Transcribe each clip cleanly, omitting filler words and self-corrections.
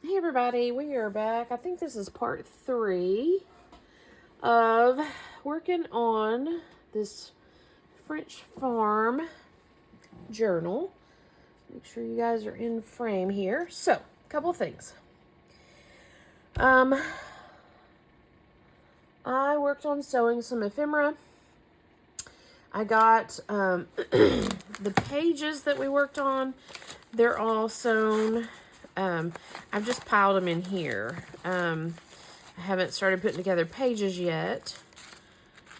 Hey everybody, we are back. I think this is part 3 of working on this French farm journal. Make sure you guys are in frame here. So, a couple of things. I worked on sewing some ephemera. I got the pages that we worked on. They're all sewn. I've just piled them in here. I haven't started putting together pages yet.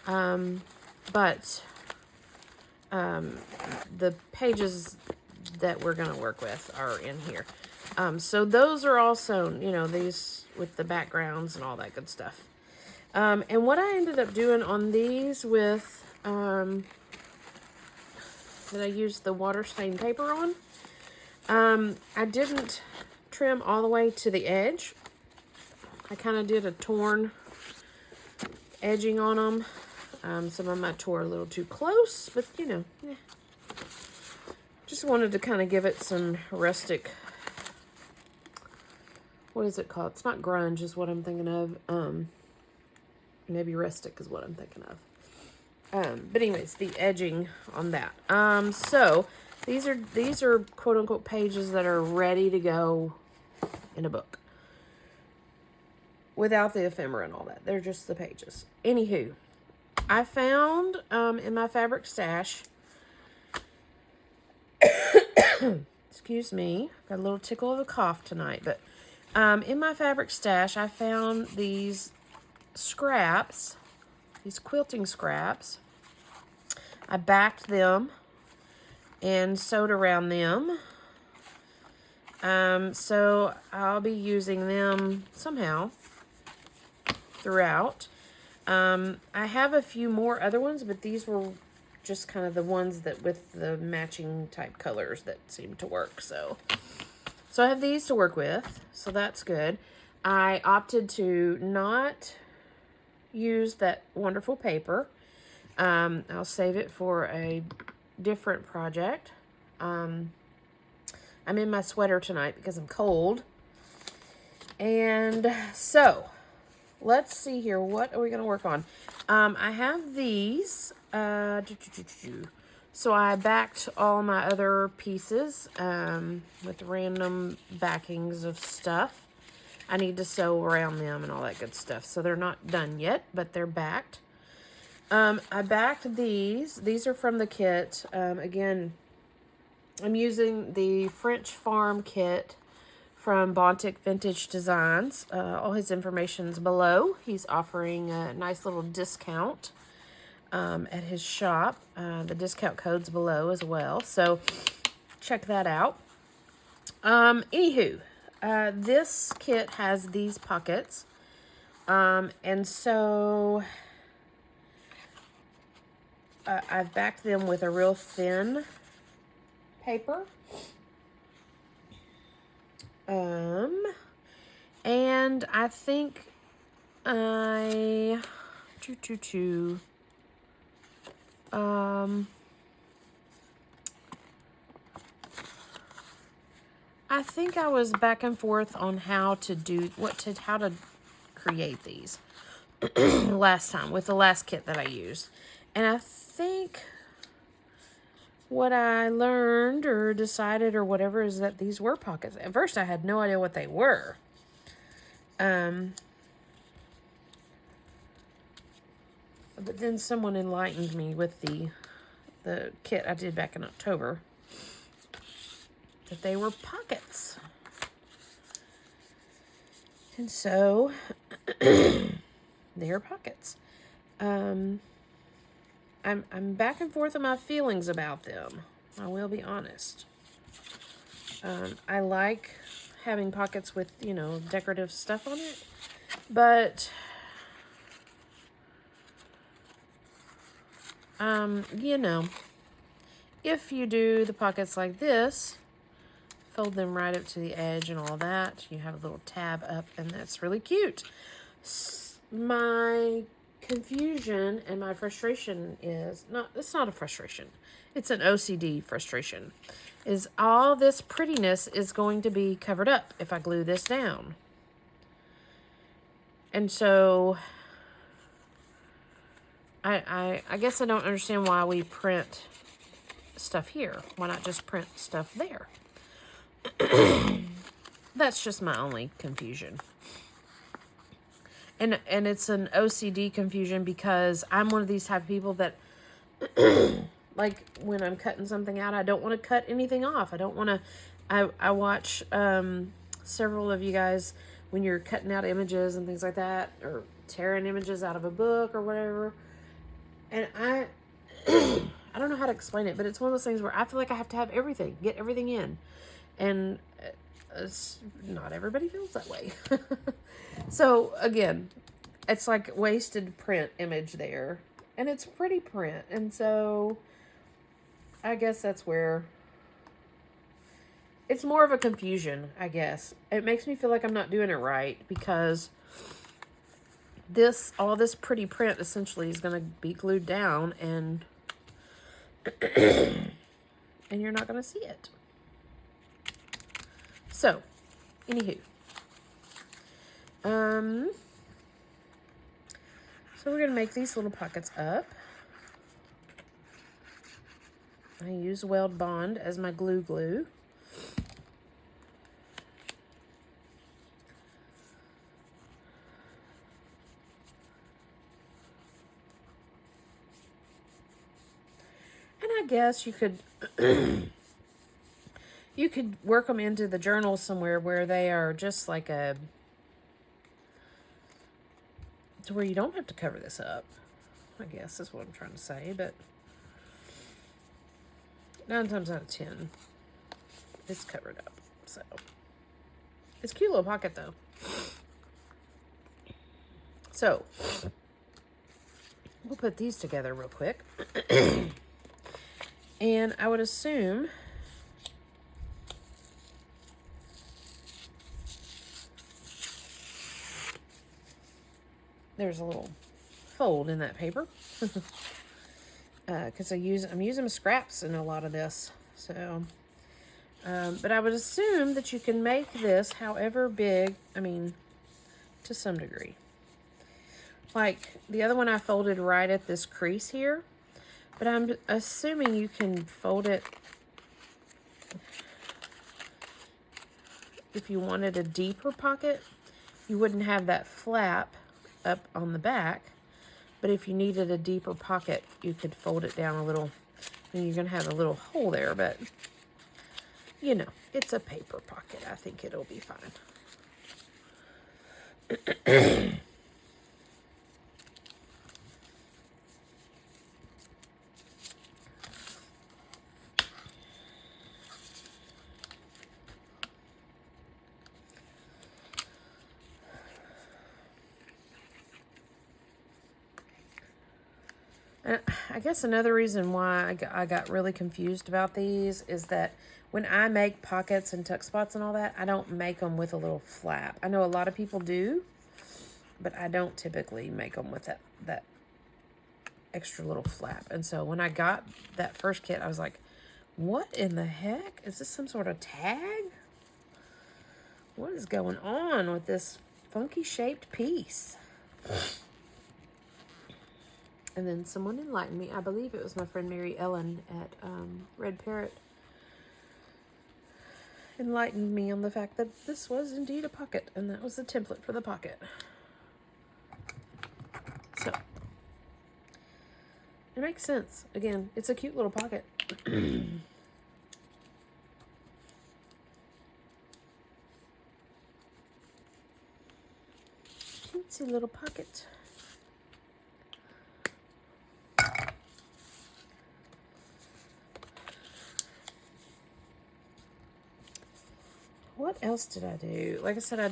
But the pages that we're going to work with are in here. So those are all sewn, these with the backgrounds and all that good stuff. And what I ended up doing on these with, that I used the water stain paper on, I didn't trim all the way to the edge. I kind of did a torn edging on them. Some of them I tore a little too close, but just wanted to kind of give it some rustic, what is it called? It's not grunge is what I'm thinking of. Maybe rustic is what I'm thinking of. But anyways, the edging on that. So these are quote unquote pages that are ready to go in a book. Without the ephemera and all that. They're just the pages. Anywho, I found in my fabric stash, excuse me, got a little tickle of a cough tonight, but in my fabric stash, I found these scraps, these quilting scraps. I backed them and sewed around them. So I'll be using them somehow throughout. I have a few more other ones, but these were just kind of the ones that with the matching type colors that seem to work. So I have these to work with, so that's good. I opted to not use that wonderful paper. I'll save it for a different project. I'm in my sweater tonight because I'm cold. And so, let's see here. What are we going to work on? I have these. So I backed all my other pieces with random backings of stuff. I need to sew around them and all that good stuff. So they're not done yet, but they're backed. I backed these. These are from the kit. Again, I'm using the French Farm kit from BontikVintageDesigns. All his information's below. He's offering a nice little discount at his shop. The discount code's below as well. So check that out. Anywho, this kit has these pockets. And so I've backed them with a real thin paper. And I think I think I was back and forth on how to create these last time with the last kit that I used. And I think what I learned or decided or whatever is that these were pockets. At first I had no idea what they were. But then someone enlightened me with the kit I did back in October that they were pockets. And so they're pockets. I'm back and forth on my feelings about them. I will be honest. I like having pockets with, decorative stuff on it. But, if you do the pockets like this, fold them right up to the edge and all that, you have a little tab up, and that's really cute. My confusion and my frustration is, it's not a frustration. It's an OCD frustration. is all this prettiness is going to be covered up if I glue this down. And so I guess I don't understand why we print stuff here. Why not just print stuff there? That's just my only confusion. And it's an OCD confusion because I'm one of these type of people that like when I'm cutting something out, I don't want to cut anything off. I don't want to, I watch several of you guys when you're cutting out images and things like that, or tearing images out of a book or whatever. And I don't know how to explain it, but it's one of those things where I feel like I have to have everything, get everything in. And not everybody feels that way. So again, it's like wasted print image there. And it's pretty print. And so I guess that's where it's more of a confusion, I guess. It makes me feel like I'm not doing it right because all this pretty print essentially is going to be glued down and and you're not going to see it. So, anywho. So we're going to make these little pockets up. I use Weld Bond as my glue. And I guess you could you could work them into the journal somewhere where they are just like to where you don't have to cover this up, I guess is what I'm trying to say. But 9 times out of 10, it's covered up. So it's a cute little pocket though. So we'll put these together real quick. And I would assume there's a little fold in that paper because I'm using scraps in a lot of this. So, but I would assume that you can make this however big. I mean, to some degree. Like the other one, I folded right at this crease here, but I'm assuming you can fold it if you wanted a deeper pocket. You wouldn't have that flap up on the back, but if you needed a deeper pocket, you could fold it down a little. And you're going to have a little hole there, but you know, it's a paper pocket. I think it'll be fine. I guess another reason why I got really confused about these is that when I make pockets and tuck spots and all that, I don't make them with a little flap. I know a lot of people do, but I don't typically make them with that extra little flap. And so when I got that first kit, I was like, what in the heck? Is this some sort of tag? What is going on with this funky shaped piece? And then someone enlightened me. I believe it was my friend Mary Ellen at Red Parrot. Enlightened me on the fact that this was indeed a pocket. And that was the template for the pocket. So. It makes sense. Again, it's a cute little pocket. Cutesy little pocket. What else did I do? Like I said, I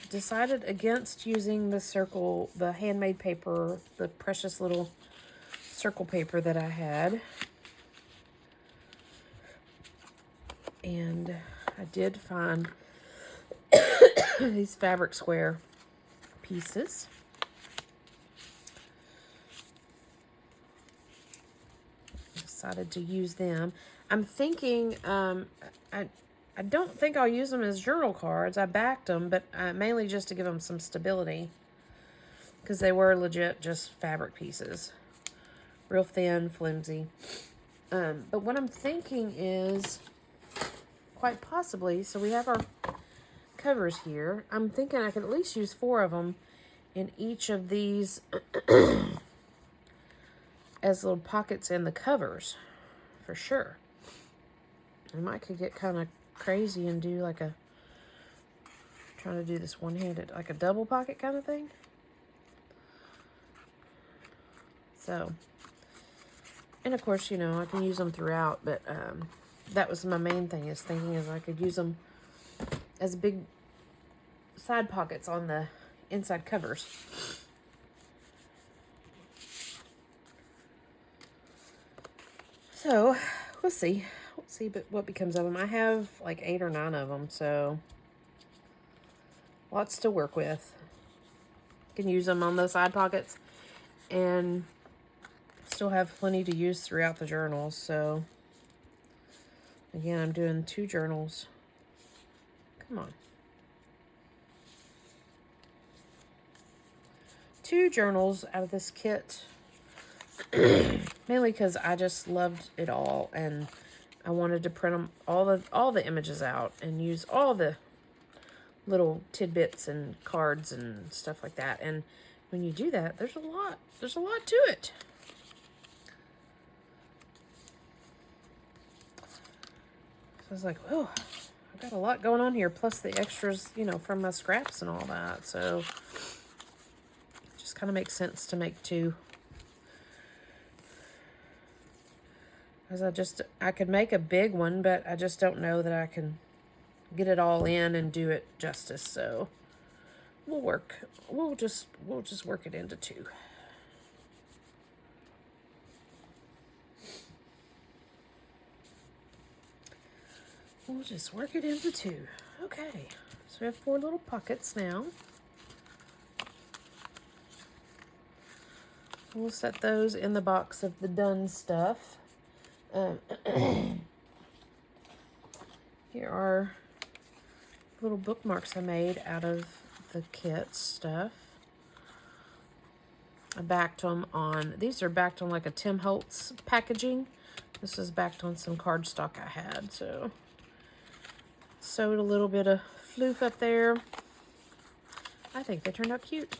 decided against using the handmade paper, the precious little circle paper that I had. And I did find these fabric square pieces. Decided to use them. I'm thinking, I don't think I'll use them as journal cards. I backed them, but mainly just to give them some stability. Because they were legit just fabric pieces. Real thin, flimsy. But what I'm thinking is, quite possibly, so we have our covers here. I'm thinking I could at least use 4 of them in each of these as little pockets in the covers. For sure. I might could get kind of crazy and do like a, trying to do this one-handed, like a double pocket kind of thing. So, and of course, you know, I can use them throughout, but that was my main thing, is thinking is I could use them as big side pockets on the inside covers. So, we'll see. We'll see what becomes of them. I have like 8 or 9 of them, so lots to work with. Can use them on those side pockets and still have plenty to use throughout the journals. So again, I'm doing 2 journals. Come on. 2 journals out of this kit. Mainly because I just loved it all, and I wanted to print them all the images out and use all the little tidbits and cards and stuff like that. And when you do that, there's a lot to it. So I was like, oh, I've got a lot going on here, plus the extras, you know, from my scraps and all that. So it just kind of makes sense to make 2. Because I could make a big one, but I just don't know that I can get it all in and do it justice. So we'll just work it into 2. We'll just work it into 2. Okay, so we have 4 little pockets now. We'll set those in the box of the done stuff. Here are little bookmarks I made out of the kit stuff. I backed them on, these are backed on like a Tim Holtz packaging. This is backed on some cardstock I had, so sewed a little bit of floof up there. I think they turned out cute.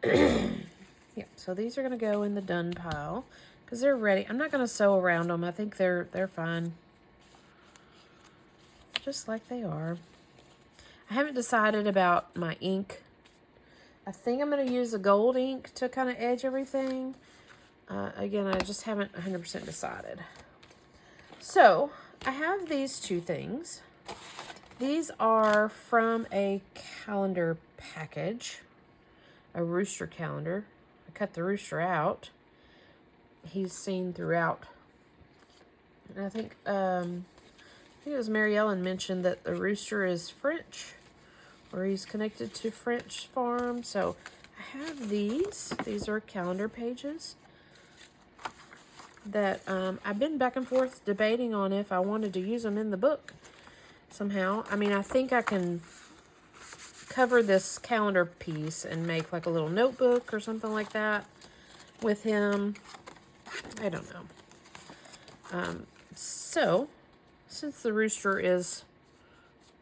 Yeah, so these are going to go in the done pile because they're ready. I'm not going to sew around them. I think they're fine. Just like they are. I haven't decided about my ink. I think I'm going to use a gold ink to kind of edge everything. Again, I just haven't 100% decided. So, I have these 2 things. These are from a calendar package. A rooster calendar. I cut the rooster out. He's seen throughout. And I think it was Mary Ellen mentioned that the rooster is French, or he's connected to French farm. So I have these. These are calendar pages that I've been back and forth debating on if I wanted to use them in the book somehow. I mean, I think I can cover this calendar piece and make like a little notebook or something like that with him. I don't know. So, since the rooster is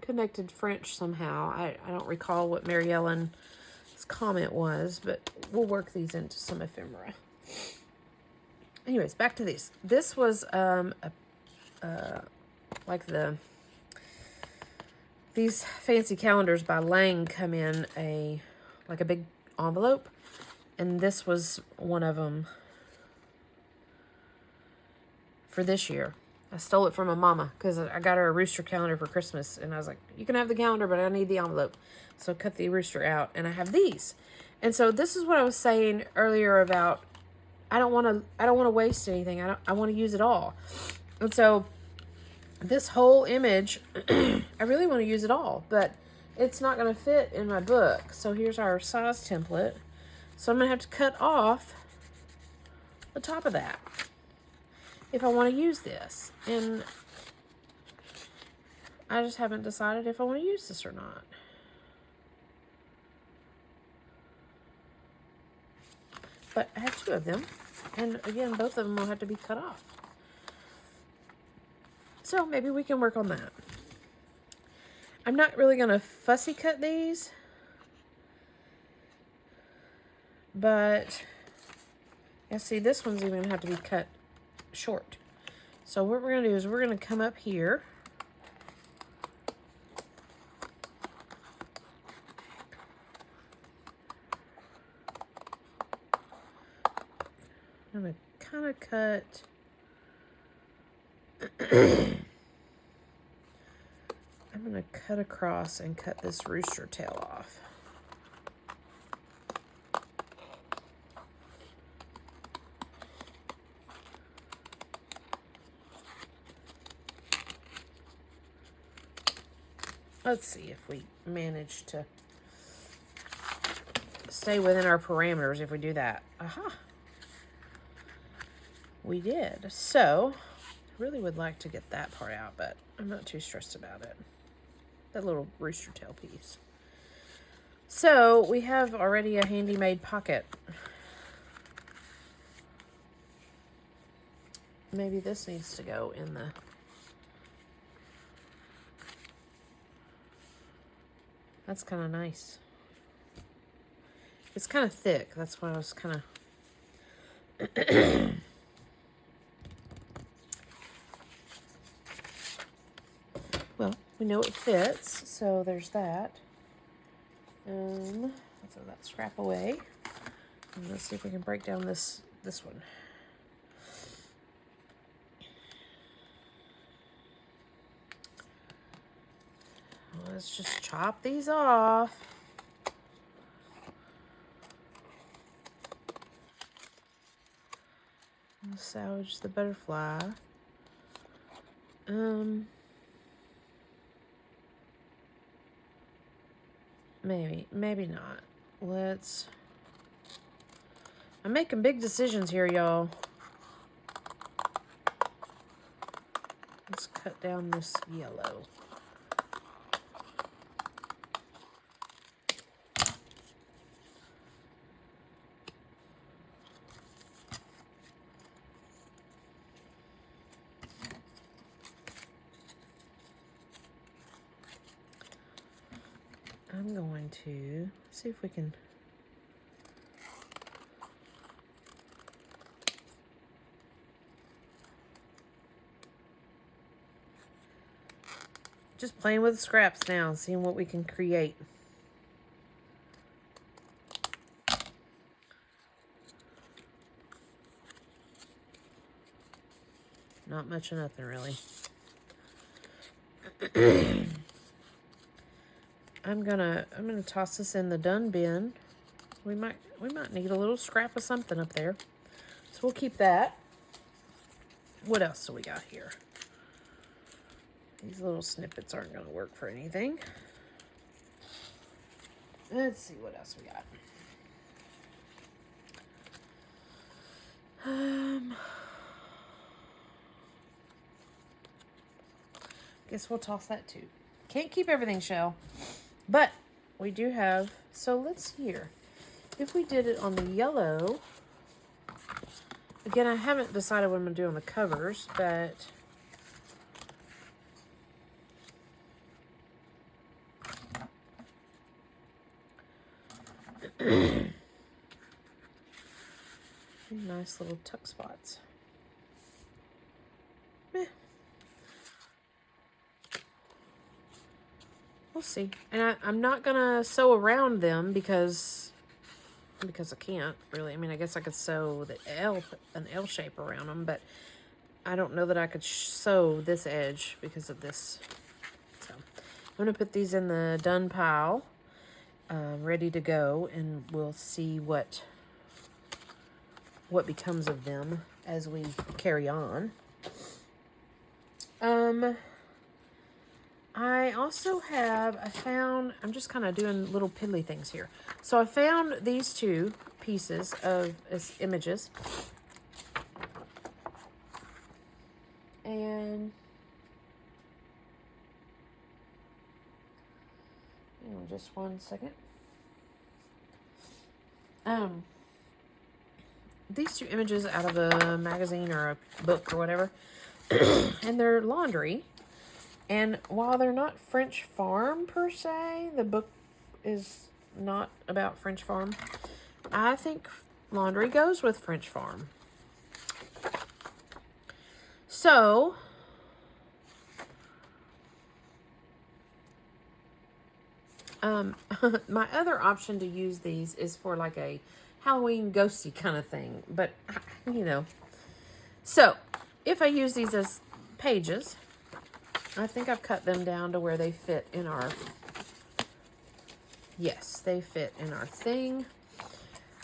connected French somehow, I don't recall what Mary Ellen's comment was, but we'll work these into some ephemera. Anyways, back to these. This was like these fancy calendars by Lang come in like a big envelope, and this was one of them for this year. I stole it from my mama because I got her a rooster calendar for Christmas, and I was like, you can have the calendar, but I need the envelope. So I cut the rooster out, and I have these. And so this is what I was saying earlier about I don't want to waste anything. I want to use it all. And so this whole image, I really want to use it all, but it's not going to fit in my book. So here's our size template. So I'm going to have to cut off the top of that. if I want to use this. And I just haven't decided if I want to use this or not. But I have 2 of them. And again, both of them will have to be cut off. So maybe we can work on that. I'm not really going to fussy cut these. But, yeah, see, this one's even going to have to be cut short. So what we're going to do is we're going to come up here. I'm going to kind of cut. I'm going to cut across and cut this rooster tail off. Let's see if we manage to stay within our parameters if we do that. Aha! We did. So, I really would like to get that part out, but I'm not too stressed about it. That little rooster tail piece. So, we have already a handy-made pocket. Maybe this needs to go in the... That's kind of nice. It's kind of thick. That's why I was kind of... Well, we know it fits, so there's that. Let's throw that scrap away. And let's see if we can break down this one. Let's just chop these off. I'll salvage the butterfly. Maybe not. I'm making big decisions here, y'all. Let's cut down this yellow. I'm going to see if we can just playing with the scraps now, seeing what we can create. Not much of nothing, really. I'm gonna toss this in the done bin. We might need a little scrap of something up there, so we'll keep that. What else do we got here? These little snippets aren't gonna work for anything. Let's see what else we got. Guess we'll toss that too. Can't keep everything, Shell. But we do have, so let's see here. If we did it on the yellow, again, I haven't decided what I'm going to do on the covers, but nice little tuck spots. We'll see. And I'm not gonna sew around them because I can't really. I mean, I guess I could sew an L shape around them, but I don't know that I could sew this edge because of this. So I'm gonna put these in the done pile, ready to go, and we'll see what becomes of them as we carry on. I also found, I'm just kind of doing little piddly things here. So I found these 2 pieces as images. And hang on just one second. These two images out of a magazine or a book or whatever, and they're laundry. And while they're not French Farm per se, the book is not about French Farm, I think laundry goes with French Farm. So, my other option to use these is for like a Halloween ghosty kind of thing. But, you know. So, if I use these as pages, I think I've cut them down to where they fit in our... Yes, they fit in our thing.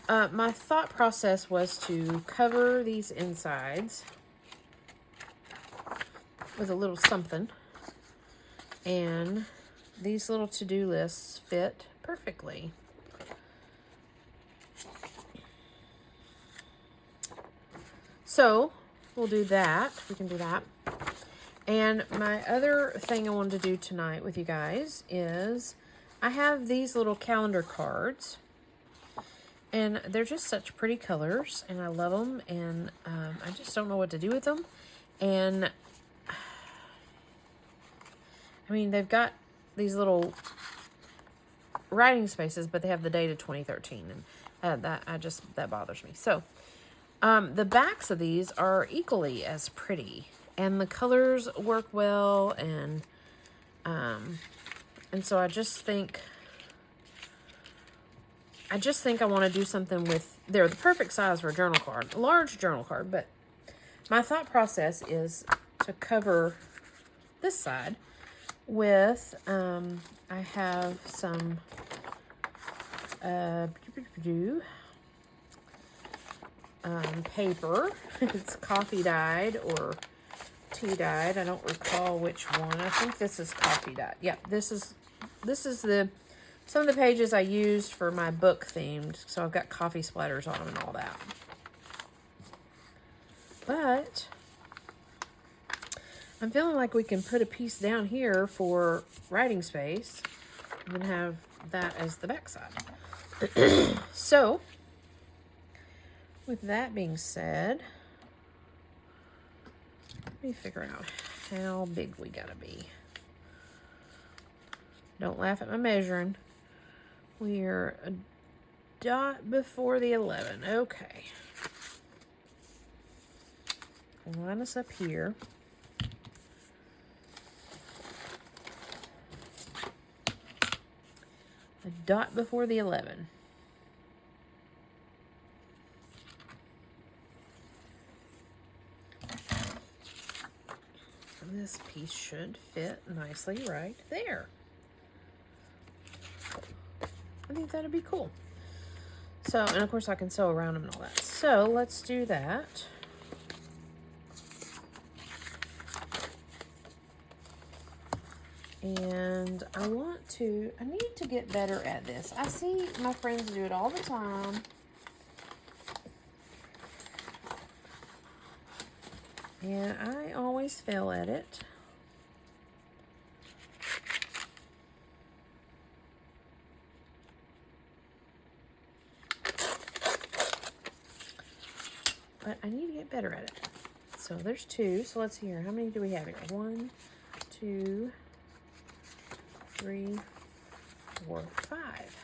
My thought process was to cover these insides with a little something. And these little to-do lists fit perfectly. So, we'll do that. We can do that. And my other thing I wanted to do tonight with you guys is I have these little calendar cards. And they're just such pretty colors. And I love them. And I just don't know what to do with them. And I mean, they've got these little writing spaces, but they have the date of 2013, and that bothers me. So, the backs of these are equally as pretty, and the colors work well, and so I just think I want to do something with. They're the perfect size for a journal card, a large journal card, but my thought process is to cover this side with, I have some, paper. It's coffee dyed or tea dyed. I don't recall which one. I think this is coffee dyed. Yeah, this is some of the pages I used for my book themed. So I've got coffee splatters on them and all that. But I'm feeling like we can put a piece down here for writing space and then have that as the back side. So, with that being said, let me figure out how big we gotta be. Don't laugh at my measuring. We're a dot before the 11. Okay. Line us up here. A dot before the 11. And this piece should fit nicely right there. I think that'd be cool. So, and of course I can sew around them and all that. So, let's do that. And I need to get better at this. I see my friends do it all the time. And I always fail at it. But I need to get better at it. So there's two. So let's see here. How many do we have here? 1, 2, 3, 4, 5.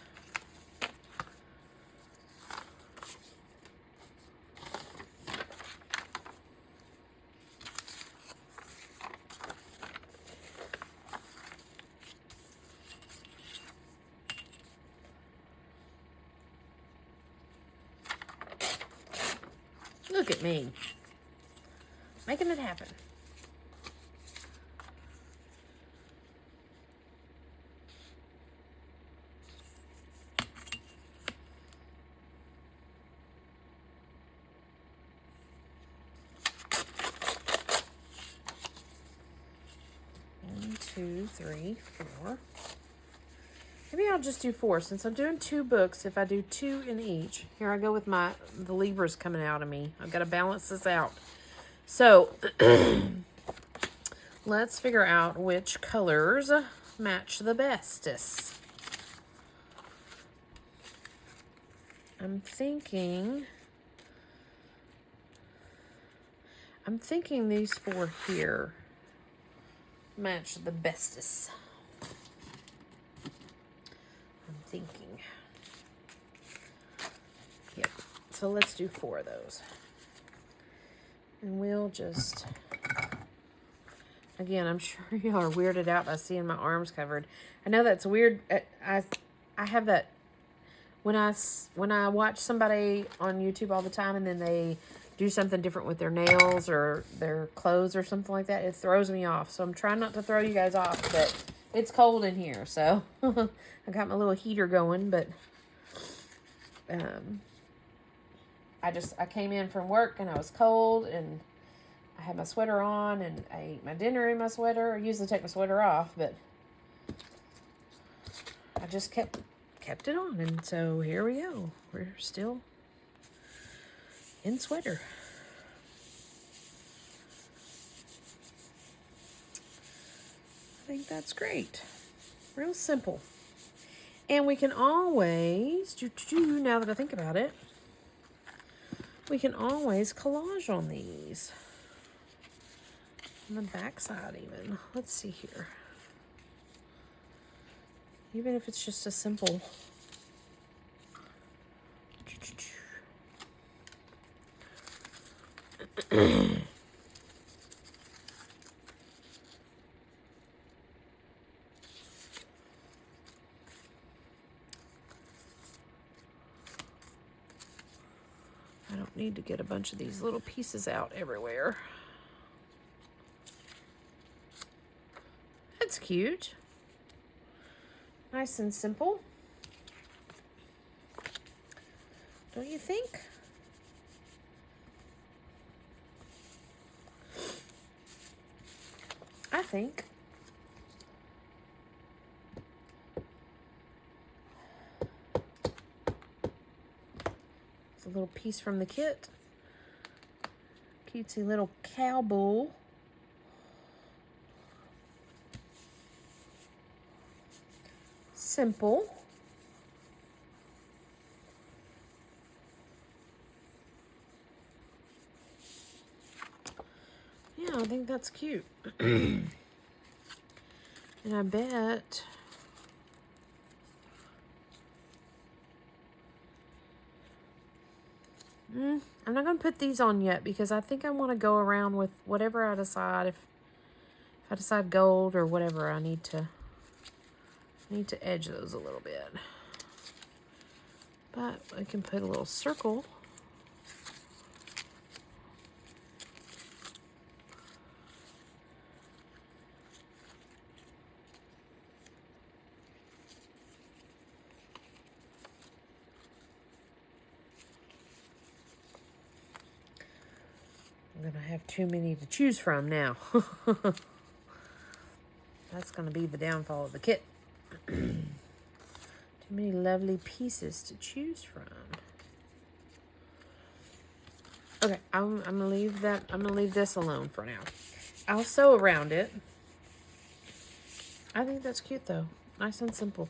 Look at me, making it happen. One, 2, 3, 4. Maybe I'll just do 4 since I'm doing 2 books. If I do 2 in each, here I go with the Libras coming out of me. I've got to balance this out. So Let's figure out which colors match the bestest. I'm thinking these four here match the bestest. I'm thinking. Yep. So let's do 4 of those. And we'll just, again, I'm sure y'all are weirded out by seeing my arms covered. I know that's weird. I have that when I watch somebody on YouTube all the time and then they do something different with their nails or their clothes or something like that, it throws me off. So I'm trying not to throw you guys off, but it's cold in here. So I got my little heater going, but I came in from work and I was cold and I had my sweater on and I ate my dinner in my sweater. I usually take my sweater off, but I just kept it on, and so here we go. We're still in sweater. I think that's great. Real simple. And we can always, now that I think about it, we can always collage on these. On the back side even. Let's see here. Even if it's just a simple I don't need to get a bunch of these little pieces out everywhere. That's cute. Nice and simple. Don't you think? I think. It's a little piece from the kit. Cutesy little cow bull. Simple. Yeah, I think that's cute. And I bet I'm not going to put these on yet because I think I want to go around with whatever I decide. If I decide gold or whatever, I need to edge those a little bit. But I can put a little circle. I'm going to have too many to choose from now. That's going to be the downfall of the kit. Too many lovely pieces to choose from. Okay, I'm going to leave that. I'm going to leave this alone for now. I'll sew around it. I think that's cute though. Nice and simple.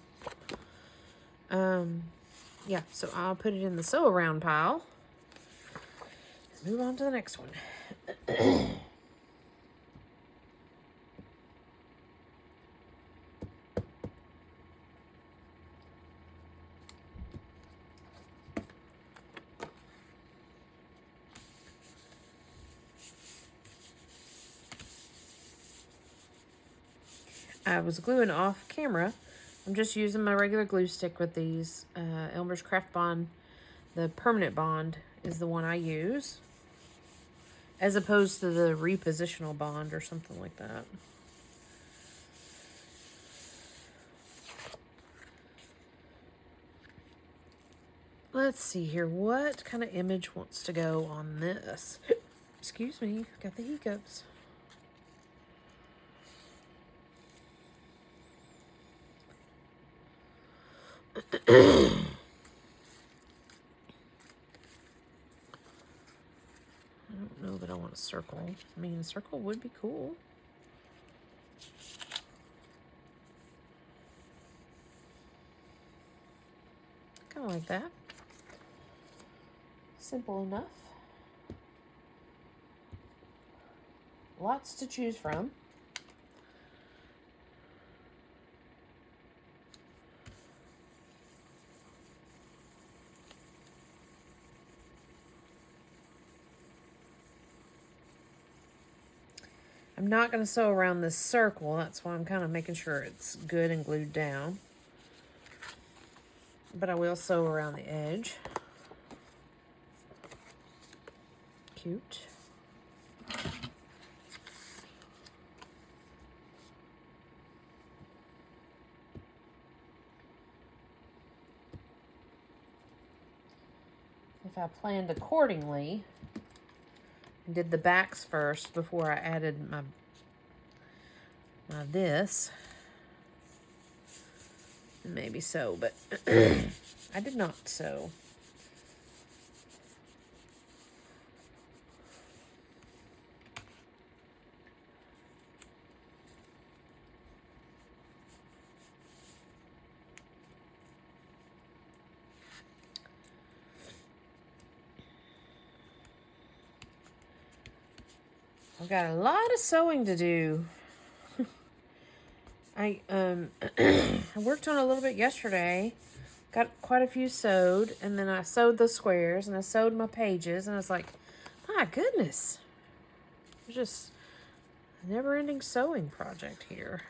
Yeah, so I'll put it in the sew around pile. Move on to the next one. I was gluing off camera. I'm just using my regular glue stick with these. Elmer's Craft Bond. The permanent bond is the one I use, as opposed to the repositional bond or something like that. Let's see here. What kind of image wants to go on this? Excuse me, got the hiccups. I don't know that I want a circle. I mean, a circle would be cool. Kind of like that. Simple enough. Lots to choose from. I'm not going to sew around this circle. That's why I'm kind of making sure it's good and glued down. But I will sew around the edge. Cute. If I planned accordingly and did the backs first before I added my this, maybe so, but I did not sew. I've got a lot of sewing to do. I worked on a little bit yesterday. Got quite a few sewed, and then I sewed the squares, and I sewed my pages, and I was like, my goodness. It's just a never-ending sewing project here.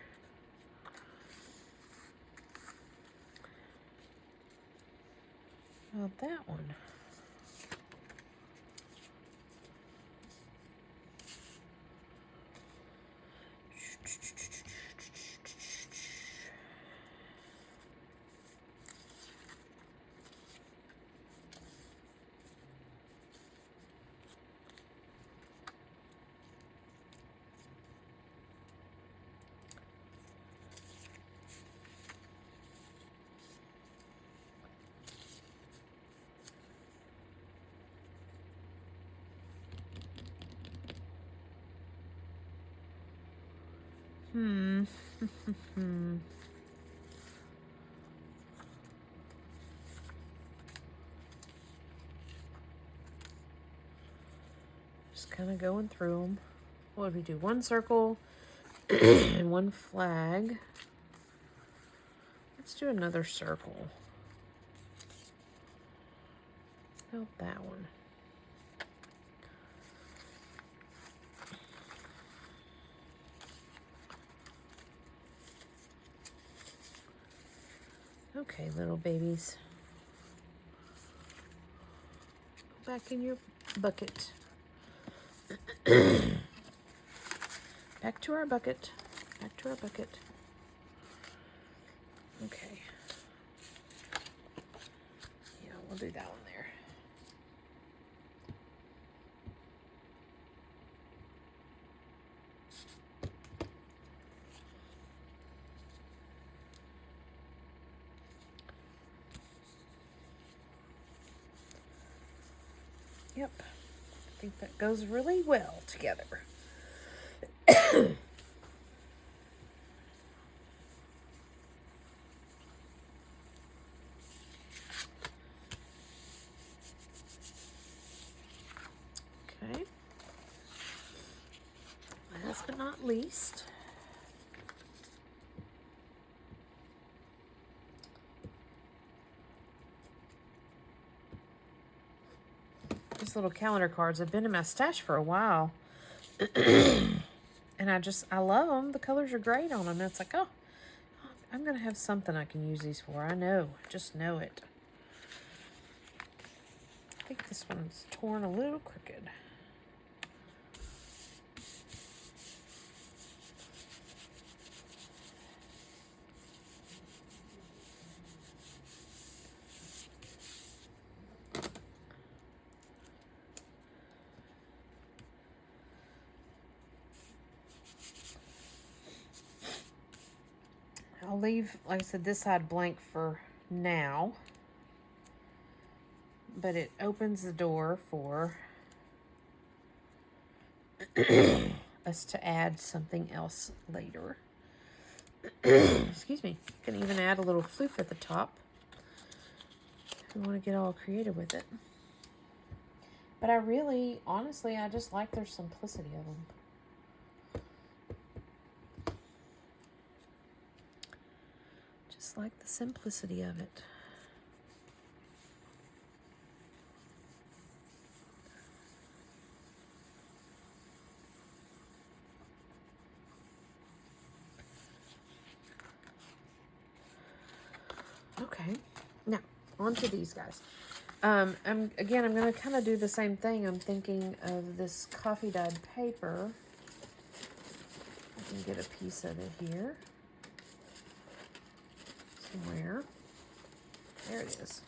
How about that one? Just kind of going through them. What would we do? One circle and one flag. Let's do another circle. How about that one? Okay, little babies. Go back in your bucket. Back to our bucket. Back to our bucket. Okay. Yeah, we'll do that one there. Yep. I think that goes really well together. Okay. Last but not least, these little calendar cards have been in my stash for a while. And I love them. The colors are great on them. And it's like, oh, I'm going to have something I can use these for. I know. I just know it. I think this one's torn a little crooked. I'll leave, like I said, this side blank for now. But it opens the door for us to add something else later. Excuse me. You can even add a little floof at the top. We want to get all creative with it. But I really, honestly, I just like their simplicity of them. Just like the simplicity of it. Okay, now on to these guys. I'm going to kind of do the same thing. I'm thinking of this coffee dyed paper. I can get a piece of it here. Somewhere. There it is.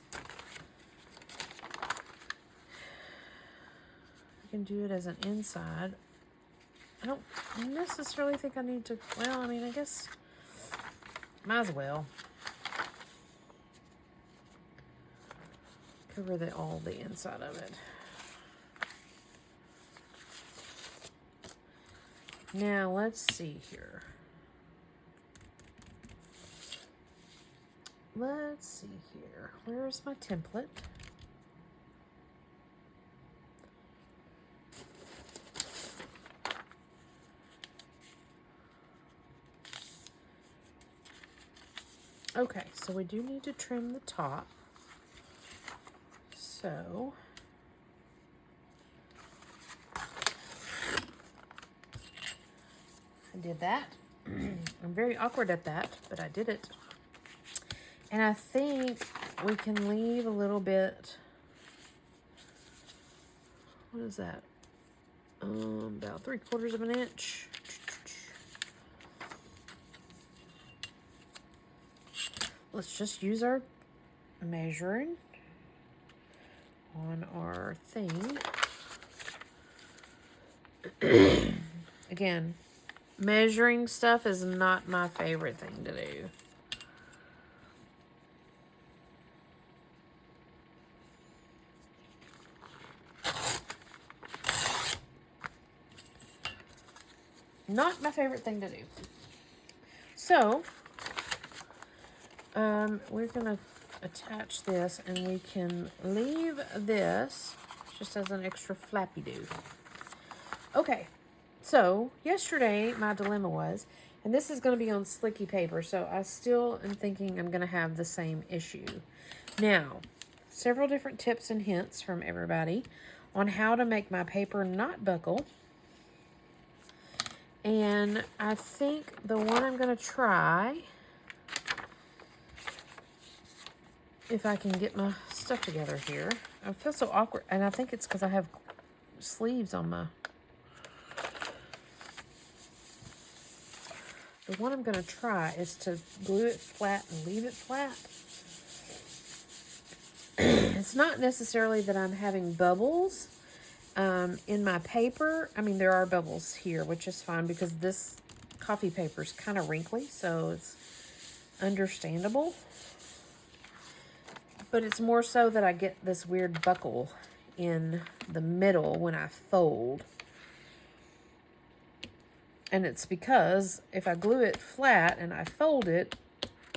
I can do it as an inside. I don't necessarily think I need to, well, I mean, I guess, might as well. Cover all the inside of it. Now, let's see here. Let's see here. Where's my template? Okay, so we do need to trim the top. So, I did that. I'm very awkward at that, but I did it. And I think we can leave a little bit, what is that? About 3/4 of an inch. Let's just use our measuring on our thing. Again, measuring stuff is not my favorite thing to do. Not my favorite thing to do. So, we're going to attach this, and we can leave this just as an extra flappy do. Okay, so yesterday my dilemma was, and this is going to be on slicky paper, so I still am thinking I'm going to have the same issue. Now, several different tips and hints from everybody on how to make my paper not buckle. And I think the one I'm going to try, if I can get my stuff together here. I feel so awkward, and I think it's because I have sleeves on my... The one I'm going to try is to glue it flat and leave it flat. It's not necessarily that I'm having bubbles in my paper. I mean, there are bubbles here, which is fine because this coffee paper is kind of wrinkly, so it's understandable. But it's more so that I get this weird buckle in the middle when I fold. And it's because if I glue it flat and I fold it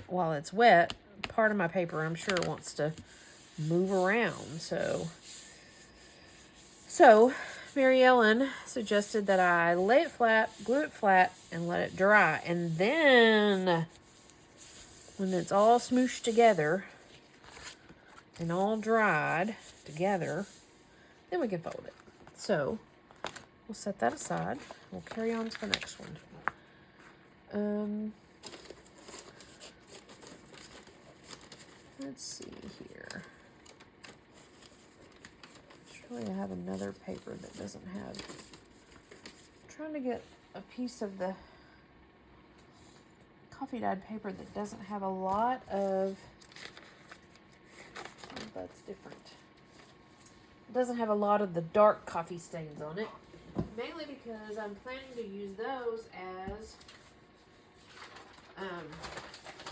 while it's wet, part of my paper, I'm sure, wants to move around. So Mary Ellen suggested that I lay it flat, glue it flat, and let it dry. And then, when it's all smooshed together and all dried together, then we can fold it. So, we'll set that aside. We'll carry on to the next one. Let's see here. Surely I have another paper that doesn't have... I'm trying to get a piece of the coffee dyed paper that doesn't have a lot of... Oh, that's different. It doesn't have a lot of the dark coffee stains on it. Mainly because I'm planning to use those as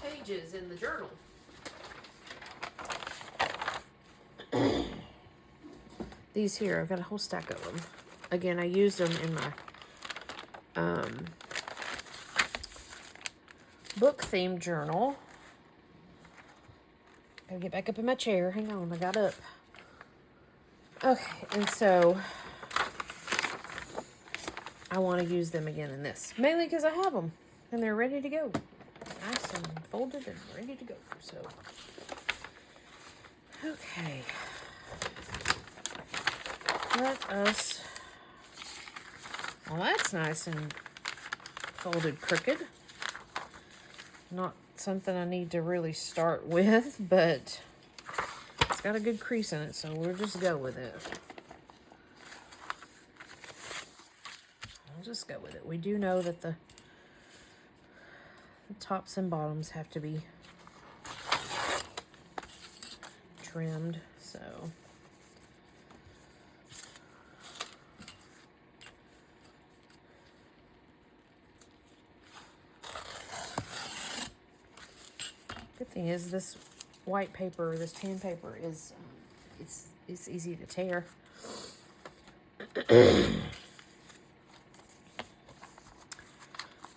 pages in the journal. These here, I've got a whole stack of them. Again, I used them in my book themed journal. Gotta get back up in my chair. Hang on, I got up. Okay, and so I want to use them again in this. Mainly because I have them and they're ready to go. Nice and folded and ready to go. So, okay. Let us, well, that's nice and folded crooked. Not something I need to really start with, but it's got a good crease in it, so we'll just go with it. We'll just go with it. We do know that the tops and bottoms have to be trimmed, so. Good thing is this white paper, this tan paper is, it's easy to tear.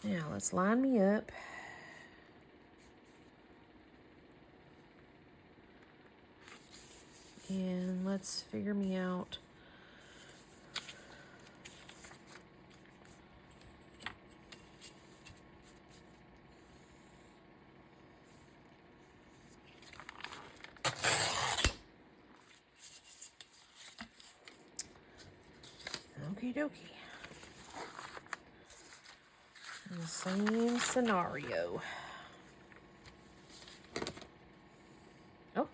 Now let's line me up. And let's figure me out. Okie dokie. The same scenario. Oh.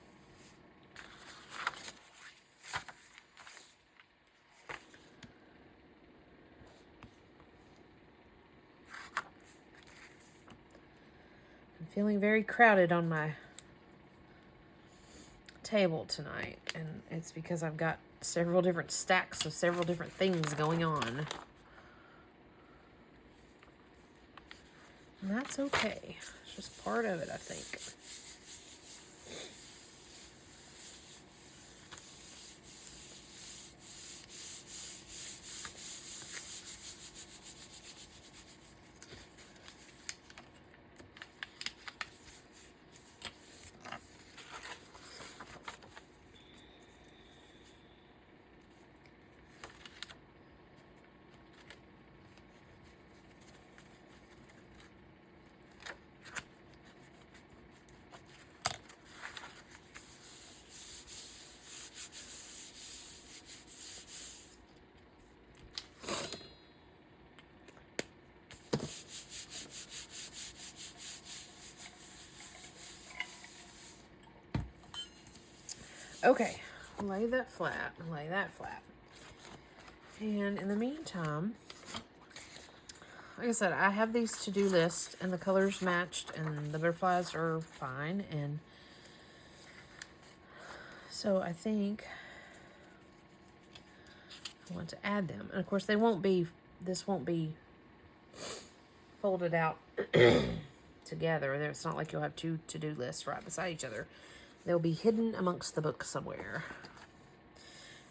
I'm feeling very crowded on my table tonight, and it's because I've got several different stacks of several different things going on. And that's okay. It's just part of it, I think. Okay, lay that flat, lay that flat. And in the meantime, like I said, I have these to-do lists and the colors matched and the butterflies are fine. And so I think I want to add them. And of course they won't be, this won't be folded out together. It's not like you'll have two to-do lists right beside each other. They'll be hidden amongst the book somewhere.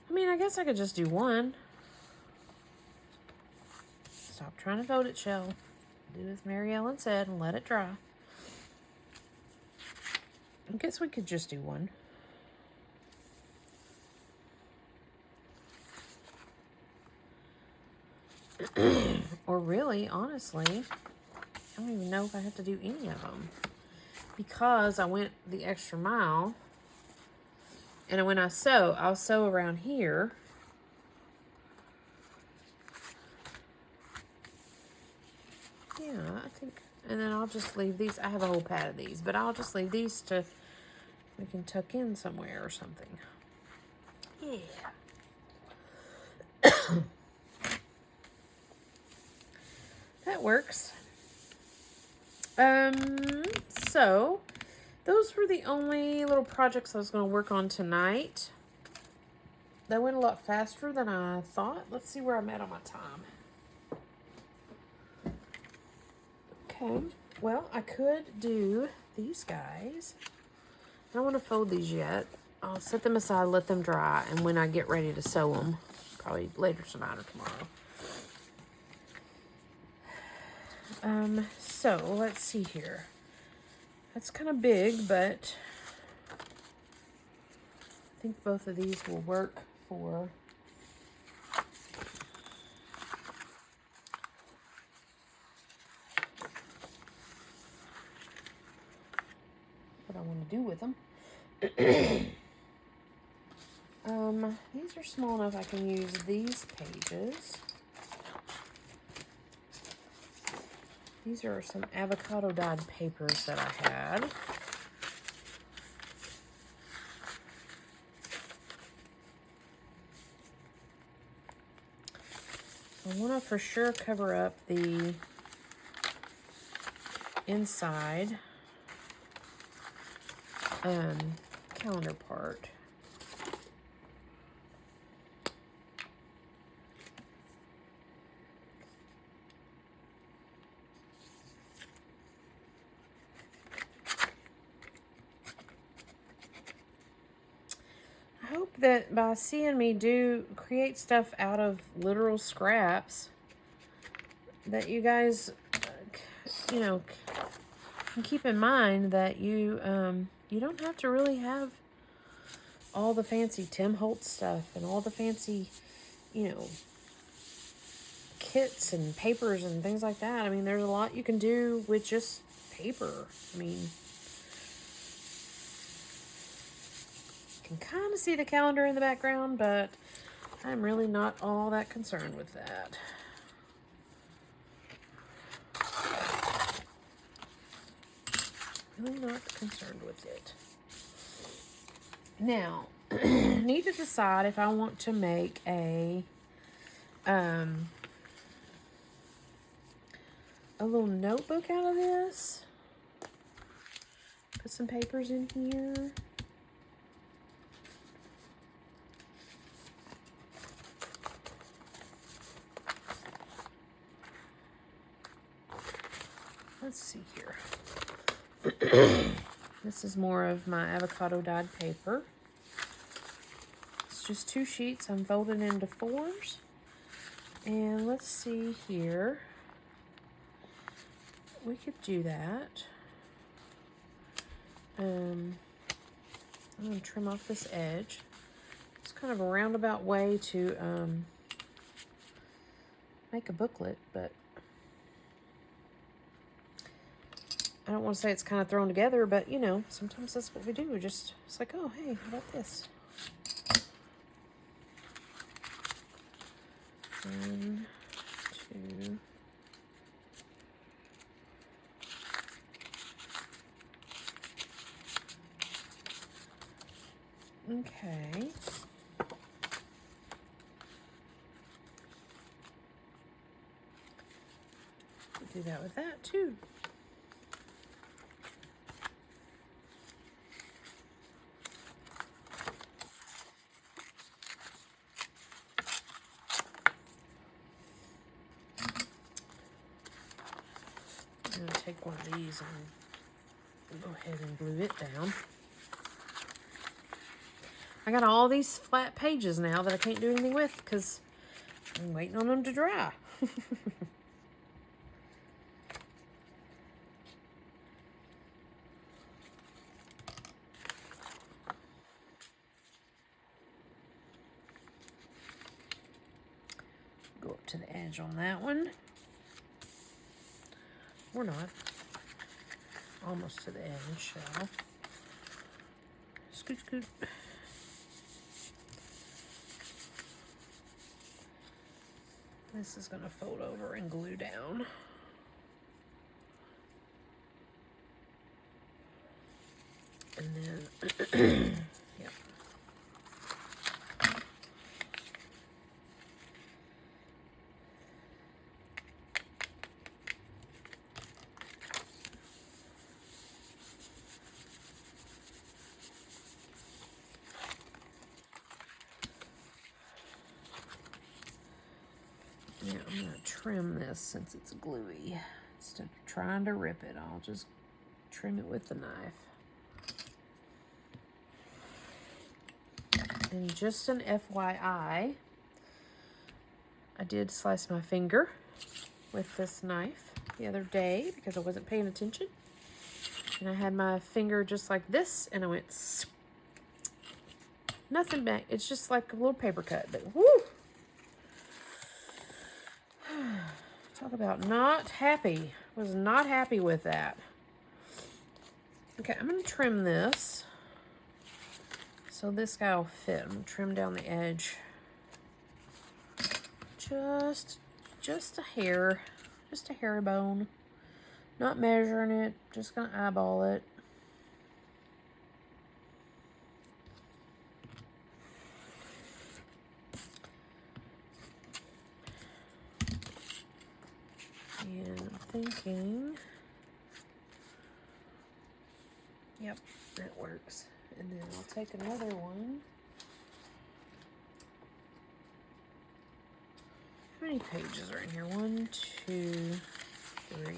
I mean, I guess I could just do one. Stop trying to fold it, Shell. Do as Mary Ellen said and let it dry. I guess we could just do one. Or really, honestly, I don't even know if I have to do any of them. Because I went the extra mile. And when I sew, I'll sew around here. Yeah, I think, and then I'll just leave these. I have a whole pad of these, but I'll just leave these to, we can tuck in somewhere or something. Yeah. That works. So those were the only little projects I was going to work on tonight. That went a lot faster than I thought. Let's see where I'm at on my time. Okay, well, I could do these guys. I don't want to fold these yet. I'll set them aside, let them dry, and when I get ready to sew them, probably later tonight or tomorrow. So let's see here. That's kind of big, but think both of these will work for what I want to do with them. These are small enough I can use these pages. These are some avocado dyed papers that I had. I want to for sure cover up the inside calendar part. I hope that by seeing me create stuff out of literal scraps, that you guys, you know, can keep in mind that you don't have to really have all the fancy Tim Holtz stuff and all the fancy, you know, kits and papers and things like that. I mean, there's a lot you can do with just paper. I mean, you can kind of see the calendar in the background, but I'm really not all that concerned with that. Really not concerned with it. Now, I need to decide if I want to make a little notebook out of this. Put some papers in here. Let's see here. This is more of my avocado dyed paper. It's just 2 sheets. I'm folding into 4s. And let's see here. We could do that. I'm going to trim off this edge. It's kind of a roundabout way to make a booklet, but I don't want to say it's kind of thrown together, but you know, sometimes that's what we do. It's like, oh, hey, how about this? 1, 2. Okay. Do that with that too. I'm going to take one of these and go ahead and glue it down. I got all these flat pages now that I can't do anything with because I'm waiting on them to dry. Go up to the edge on that one. Or not. Almost to the edge, shall. Scoot, scoot. This is going to fold over and glue down. And then, yep. Now I'm going to trim this since it's gluey. Instead of trying to rip it, I'll just trim it with the knife. And just an FYI, I did slice my finger with this knife the other day because I wasn't paying attention. And I had my finger just like this, and I went Nothing back. It's just like a little paper cut. But whoo! Talk about not happy. Was not happy with that. Okay, I'm going to trim this. So this guy will fit. I'm going to trim down the edge. Just a hair. Just a hair bone. Not measuring it. Just going to eyeball it. And I'm thinking, yep, that works. And then I'll take another one. How many pages are in here? 1, 2, 3.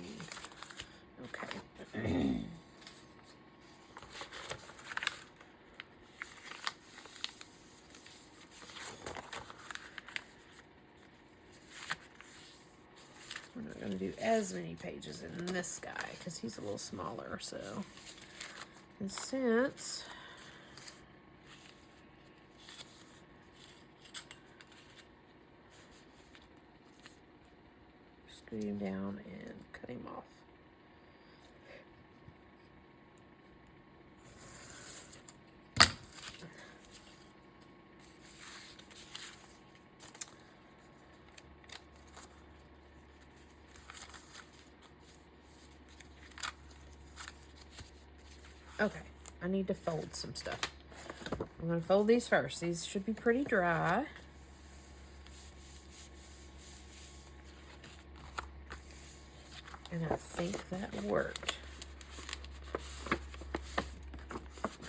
Okay. We're not going to do as many pages in this guy because he's a little smaller. So, and since scoot him down and cut him off. Okay, I need to fold some stuff. I'm going to fold these first. These should be pretty dry. And I think that worked.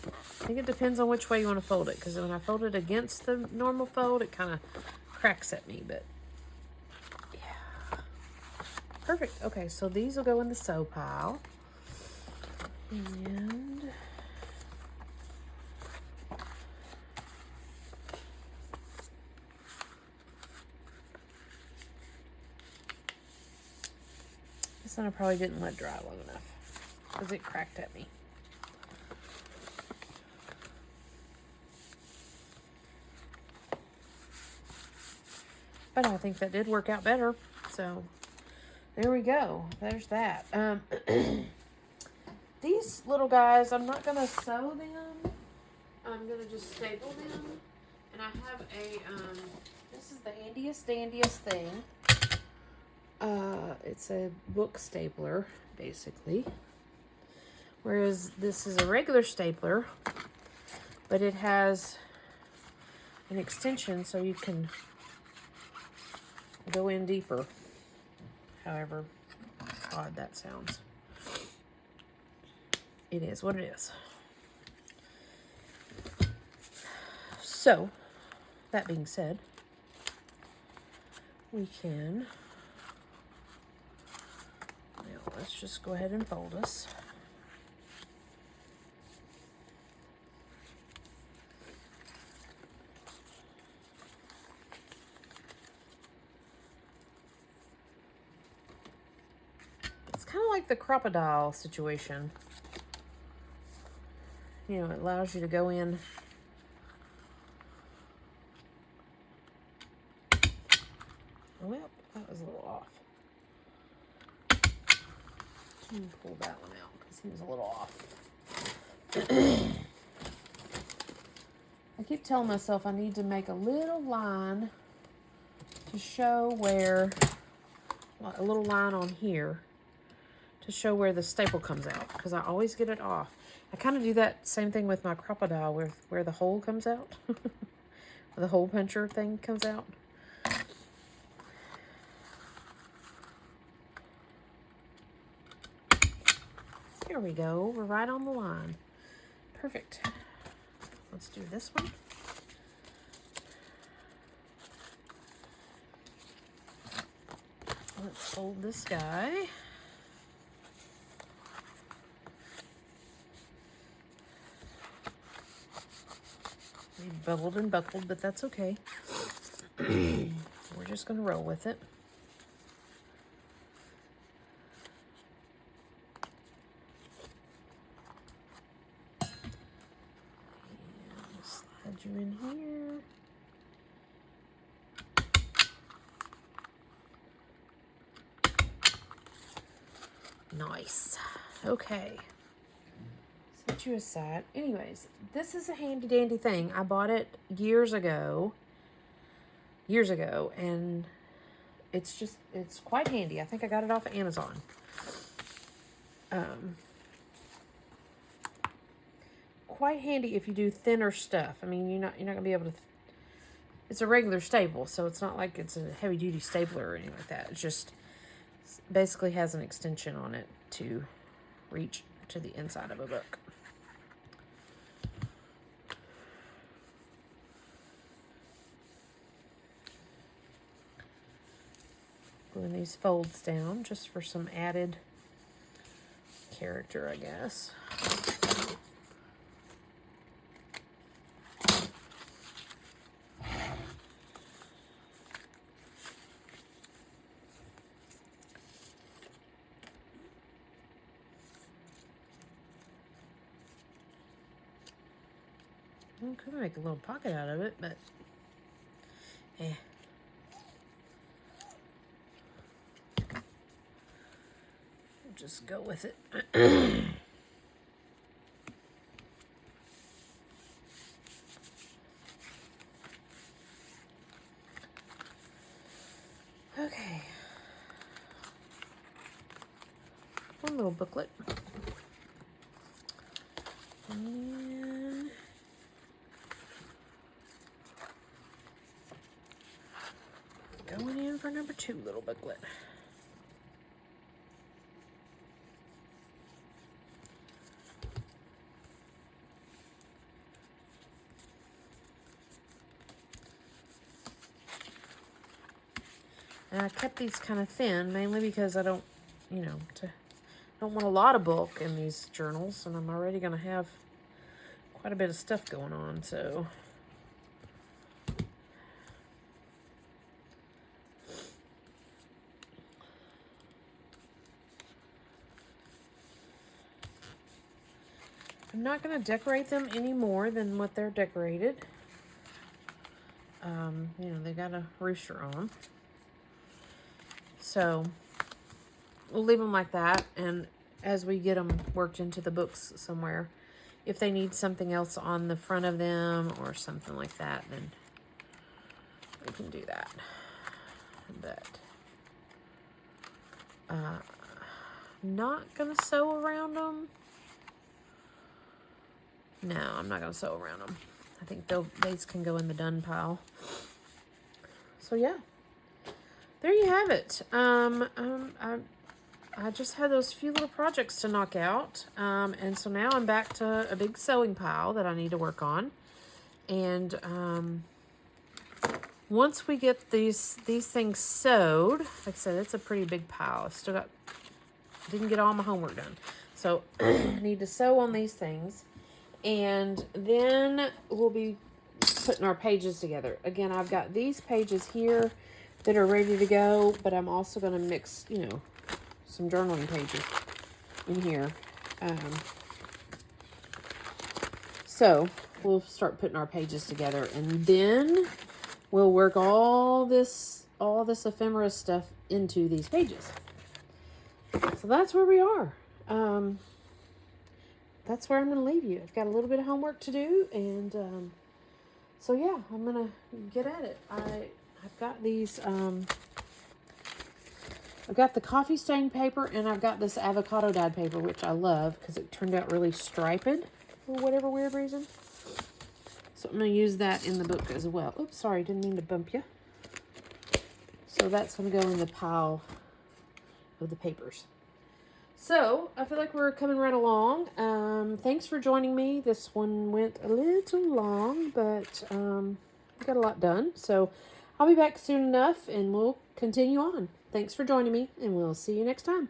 I think it depends on which way you want to fold it, because when I fold it against the normal fold, it kind of cracks at me, but yeah. Perfect. Okay, so these will go in the sew pile. And this one I probably didn't let dry long enough because it cracked at me. But I think that did work out better. So there we go. There's that. These little guys, I'm not going to sew them. I'm going to just staple them. And I have a, this is the handiest dandiest thing. It's a book stapler, basically. Whereas this is a regular stapler, but it has an extension so you can go in deeper. However odd that sounds. It is what it is. So, that being said, we can, now let's just go ahead and fold this. It's kind of like the crocodile situation. You know, it allows you to go in. Well, that was a little off. Let me pull that one out because he was a little off. I keep telling myself I need to make a little line to show where, a little line on here to show where the staple comes out because I always get it off. I kind of do that same thing with my crocodile where the hole comes out. The hole puncher thing comes out. There we go. We're right on the line. Perfect. Let's do this one. Let's fold this guy. We bubbled and buckled, but that's okay. We're just going to roll with it. you in here. Nice. Okay. Set you aside. Anyways, this is a handy dandy thing. I bought it years ago, and it's quite handy. I think I got it off of Amazon. Quite handy if you do thinner stuff. I mean, you're not gonna be able to. It's a regular staple, so it's not like it's a heavy duty stapler or anything like that. It just basically has an extension on it to reach to the inside of a book. Gluing these folds down just for some added character, I guess. I could make a little pocket out of it, but just go with it. Okay. One little booklet. And going in for number 2 little booklet. And I kept these kind of thin, mainly because I don't, don't want a lot of bulk in these journals, and I'm already going to have quite a bit of stuff going on, so. I'm not going to decorate them any more than what they're decorated. They got a rooster on them. So we'll leave them like that, and as we get them worked into the books somewhere, if they need something else on the front of them or something like that, then we can do that. But not gonna sew around them. No, I'm not gonna sew around them. I think these can go in the done pile. So yeah, there you have it. I just had those few little projects to knock out, and so now I'm back to a big sewing pile that I need to work on. And once we get these things sewed, like I said, it's a pretty big pile. I didn't get all my homework done, so I need to sew on these things, and then we'll be putting our pages together. Again, I've got these pages here that are ready to go, but I'm also going to mix, some journaling pages in here. So we'll start putting our pages together, and then we'll work all this ephemera stuff into these pages. So that's where we are. That's where I'm going to leave you. I've got a little bit of homework to do, and so yeah, I'm going to get at it. I've got these, I've got the coffee stain paper, and I've got this avocado dyed paper, which I love because it turned out really striped for whatever weird reason. So I'm going to use that in the book as well. Oops, sorry, didn't mean to bump you. So that's going to go in the pile of the papers. So I feel like we're coming right along. Thanks for joining me. This one went a little long, but we got a lot done. So I'll be back soon enough, and we'll continue on. Thanks for joining me, and we'll see you next time.